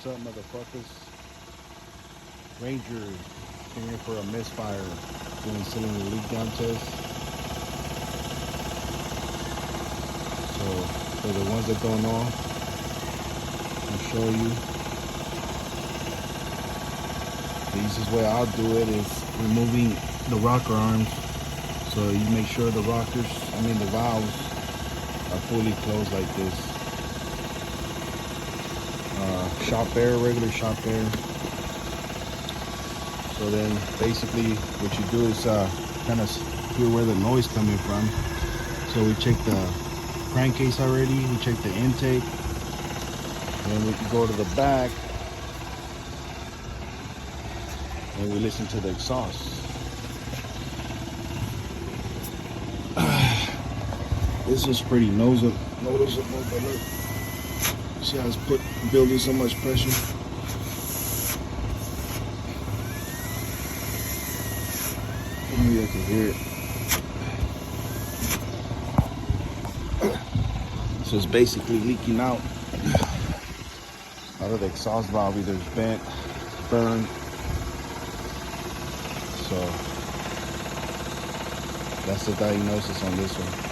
What's up, motherfuckers? Ranger came here for a misfire, doing cylinder leak down test. So for the ones that don't know, I'll show you. The easiest way I'll do it is removing the rocker arms. So you make sure the the valves are fully closed like this. Shop air, regular shop air. So then basically what you do is kind of hear where the noise coming from. So we check the crankcase already, we check the intake, then we can go to the back and we listen to the exhaust. This is pretty noticeable, but look, see how it's building so much pressure. Maybe I can hear it. So it's basically leaking out of the exhaust valve. Either it's bent, burned. So that's the diagnosis on this one.